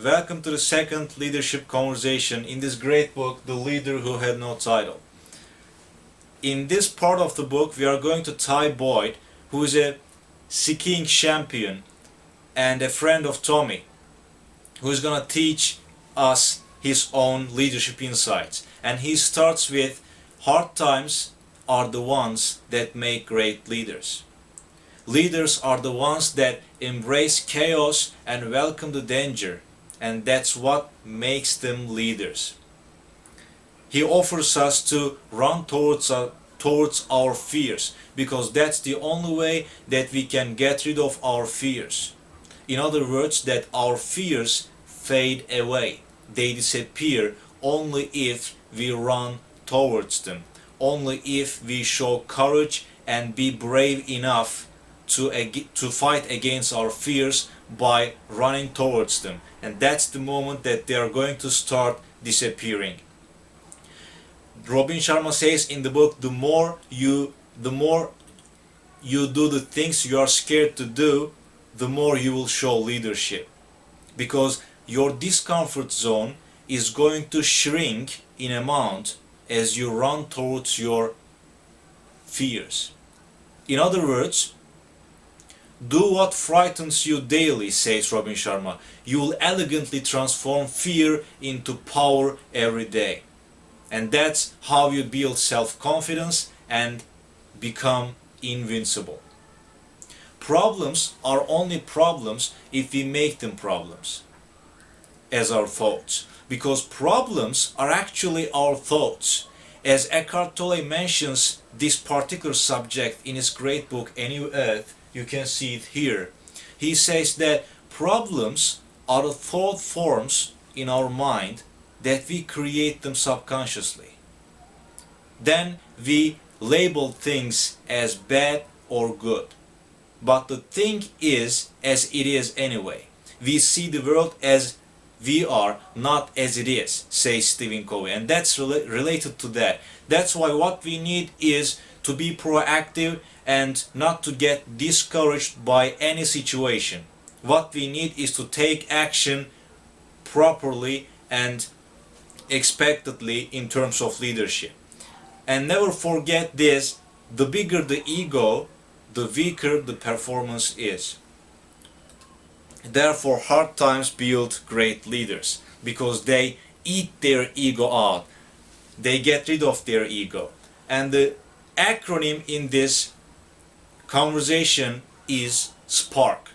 Welcome to the second leadership conversation in this great book, The Leader Who Had No Title. In this part of the book, we are going to Ty Boyd, who is a skiing champion and a friend of Tommy, who is going to teach us his own leadership insights. And he starts with, hard times are the ones that make great leaders. Leaders are the ones that embrace chaos and welcome the danger, and that's what makes them leaders. He offers us to run towards our fears, because that's the only way that we can get rid of our fears. In other words, that our fears fade away. They disappear only if we run towards them, only if we show courage and be brave enough to fight against our fears by running towards them. And that's the moment that they are going to start disappearing. Robin Sharma says in the book, the more you do the things you are scared to do, the more you will show leadership. Because your discomfort zone is going to shrink in amount as you run towards your fears. In other words, do what frightens you daily, says Robin Sharma. You will elegantly transform fear into power every day. And that's how you build self-confidence and become invincible. Problems are only problems if we make them problems as our thoughts. Because problems are actually our thoughts. As Eckhart Tolle mentions this particular subject in his great book, A New Earth, you can see it here. He says that problems are the thought forms in our mind that we create them subconsciously. Then we label things as bad or good. But the thing is as it is anyway. We see the world as we are, not as it is, says Stephen Covey. And that's related to that. That's why what we need is to be proactive and not to get discouraged by any situation. What we need is to take action properly and expectedly in terms of leadership. And never forget this, the bigger the ego, the weaker the performance is. Therefore, hard times build great leaders, because they eat their ego out. They get rid of their ego. And the acronym in this conversation is SPARK.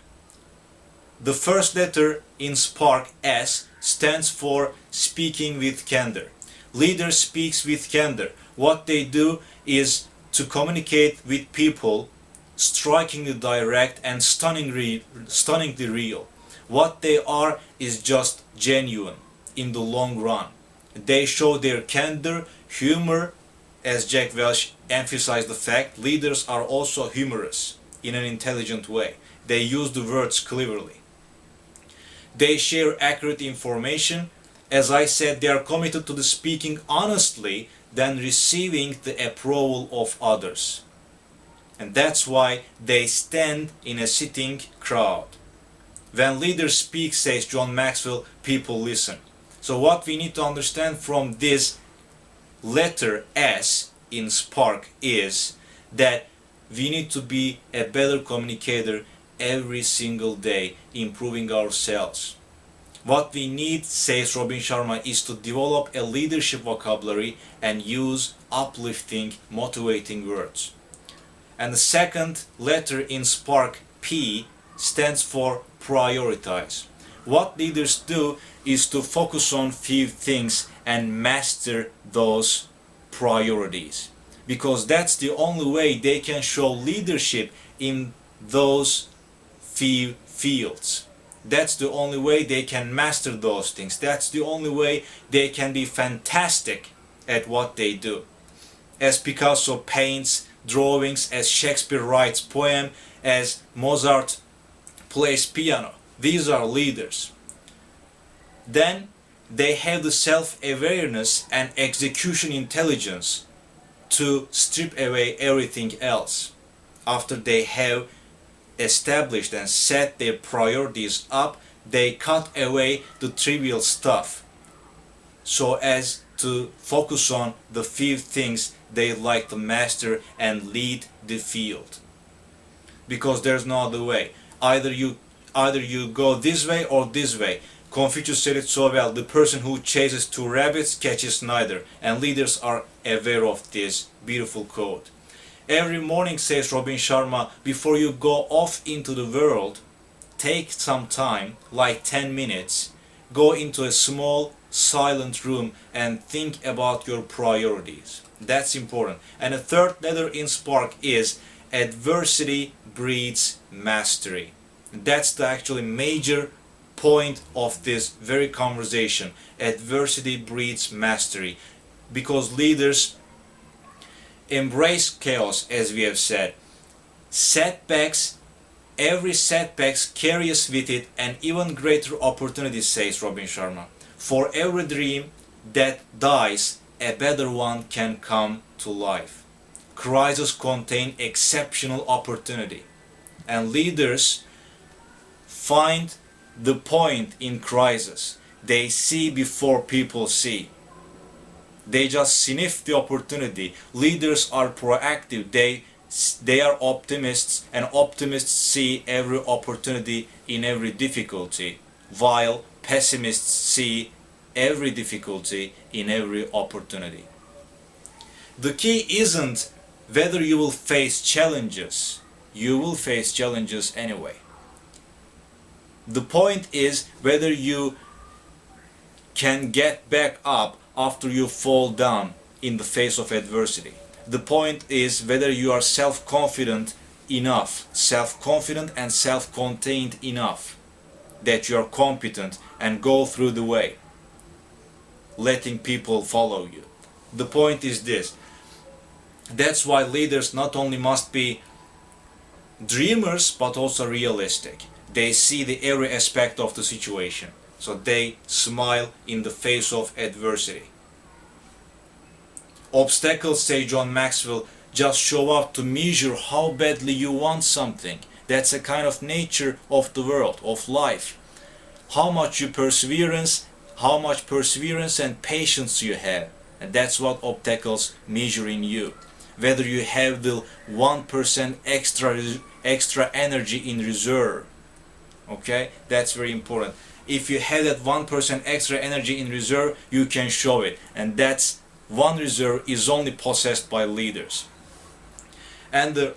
The first letter in SPARK, S, stands for speaking with candor. Leader speaks with candor. What they do is to communicate with people strikingly direct and stunningly real. What they are is just genuine in the long run. They show their candor, humor. As Jack Welch emphasized the fact, leaders are also humorous in an intelligent way. They use the words cleverly. They share accurate information. As I said, they are committed to the speaking honestly than receiving the approval of others. And that's why they stand in a sitting crowd. When leaders speak, says John Maxwell, people listen. So what we need to understand from this letter S in SPARK is that we need to be a better communicator every single day, improving ourselves. What we need, says Robin Sharma, is to develop a leadership vocabulary and use uplifting, motivating words. And the second letter in SPARK, P, stands for prioritize. What leaders do is to focus on few things and master those priorities, because that's the only way they can show leadership in those few fields. That's the only way they can master those things. That's the only way they can be fantastic at what they do. As Picasso paints drawings, as Shakespeare writes poem, as Mozart plays piano. These are leaders. Then they have the self-awareness and execution intelligence to strip away everything else after they have established and set their priorities up. they cut away the trivial stuff so as to focus on the few things they like to master and lead the field. Because there's no other way. Either you go this way or this way. Confucius said it so well: the person who chases two rabbits catches neither. And leaders are aware of this beautiful quote. Every morning, says Robin Sharma, before you go off into the world, take some time, like 10 minutes, go into a small silent room and think about your priorities. That's important. And the third letter in Spark is adversity breeds mastery. That's the actually major point of this very conversation. Adversity breeds mastery, because leaders embrace chaos, as we have said. Every setbacks carries with it an even greater opportunity, says Robin Sharma. For every dream that dies, a better one can come to life. Crises contain exceptional opportunity, and leaders find the point in crisis. They see before people see. They just sniff the opportunity. Leaders are proactive. They are optimists, and optimists see every opportunity in every difficulty, while pessimists see every difficulty in every opportunity. The key isn't whether you will face challenges. You will face challenges anyway. The point is whether you can get back up after you fall down in the face of adversity. The point is whether you are self-confident enough, self-confident and self-contained enough that you are competent and go through the way, letting people follow you. The point is this. That's why leaders not only must be dreamers but also realistic. They see the every aspect of the situation, so they smile in the face of adversity. Obstacles, say John Maxwell, just show up to measure how badly you want something. That's a kind of nature of the world, of life. How much perseverance and patience you have. And that's what obstacles measure in you. Whether you have the 1% extra energy in reserve. Okay, that's very important. If you have that 1% extra energy in reserve, you can show it, and that's one reserve is only possessed by leaders. And the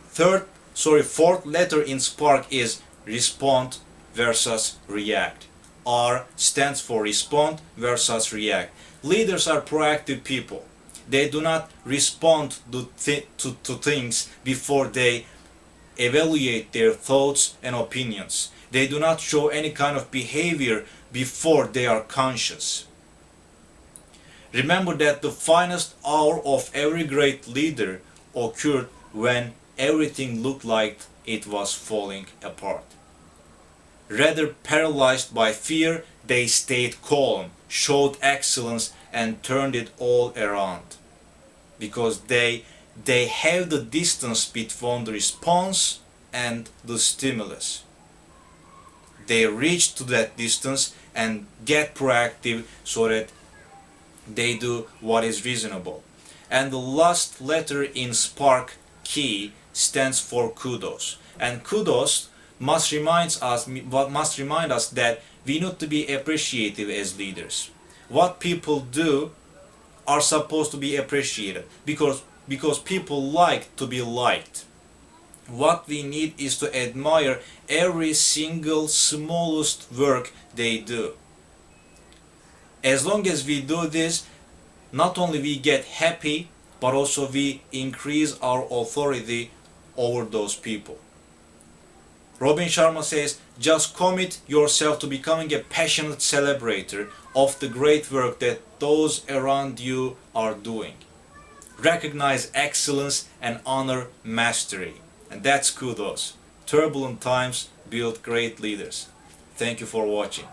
fourth letter in Spark is respond versus react. R stands for respond versus react. Leaders are proactive people. They do not respond to things before they evaluate their thoughts and opinions. They do not show any kind of behavior before they are conscious. Remember that the finest hour of every great leader occurred when everything looked like it was falling apart. Rather paralyzed by fear, they stayed calm, showed excellence, and turned it all around. Because they have the distance between the response and the stimulus. They reach to that distance and get proactive so that they do what is reasonable. And the last letter in Spark, key, stands for kudos. And kudos must remind us that we need to be appreciative as leaders. What people do are supposed to be appreciated because people like to be liked. What we need is to admire every single smallest work they do. As long as we do this, not only we get happy, but also we increase our authority over those people. Robin Sharma says, just commit yourself to becoming a passionate celebrator of the great work that those around you are doing. Recognize excellence and honor mastery. And that's kudos. Turbulent times build great leaders. Thank you for watching.